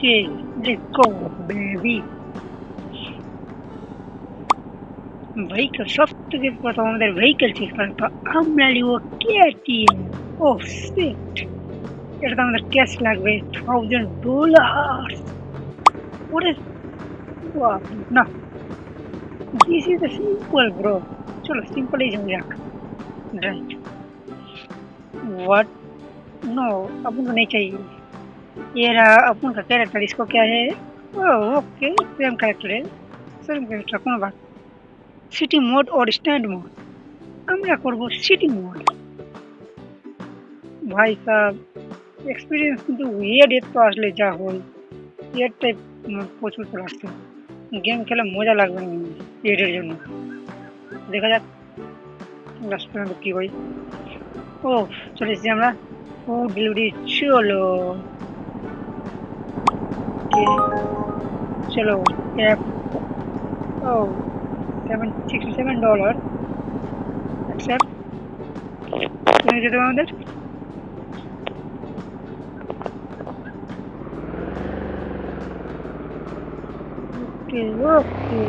Okay let's go baby vehicle সব থেকে প্রথম আমাদের ভেহিকেল চেক করা তো আমরা নিব কেটিএম ও শিট এটা তো আমাদের ক্যাশ লাগবে $1000 ওরে বাপ না দিস ইজ সিম্পল ব্রো চলো সিম্পল ही जाओ যাক राइट व्हाट नो अपन को नहीं चाहिए ये रहा अपन का कैरेक्टर इसको क्या है ओके सेम कैरेक्टर है सेम कैरेक्टर কোনো बात সিটি মোড और স্ট্যান্ড মোড আমরা করব সিটি মোড ভাই সাহেব এক্সপেরিয়েন্স কিন্তু ওয়েড এর তো আসলে যা হয় এর টাইপ প্রচুর করে আসছে গেম খেলে মজা লাগবে না এর জন্য দেখা যাক লাস্ট পর্যন্ত কি হয় ও চলে এসেছি আমরা ফুড ডেলিভারি চলো চলো অ্যাপ ও $67 অ্যাকসেপ্ট তুমি যেতে আমাদের okay.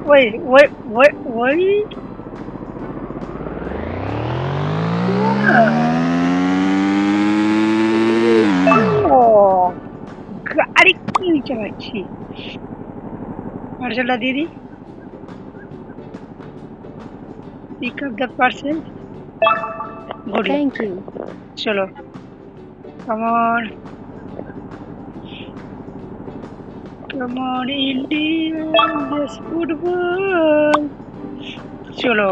Wait. Oh, गाड़ी क्यों चलाচ্ছি पार्सलটা দিয়ে দিই pick up the parcel good Thank you. চলো come on India let's football চলো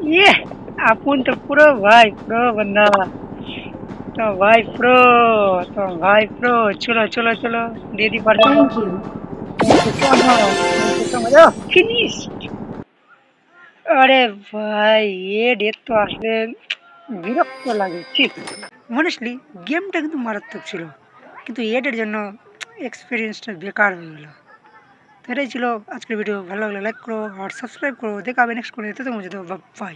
ये अपन तो प्रो भाई प्रो बंदा तो भाई प्रो चलो दे दी पार्सल Thank you. फिनिश्ड अरे ভাই এ ডেট তো আসলে বিরক্ত লাগে ঠিক অনেস্টলি গেমটা কিন্তু মারাত্মক ছিল কিন্তু এডের জন্য এক্সপিরিয়েন্সটা বেকার হয়ে গেল তো এটাই ছিল আজকের ভিডিও ভালো লাগলে লাইক করো আর সাবস্ক্রাইব করো দেখা হবে নেক্সট করে তো তোমার বাই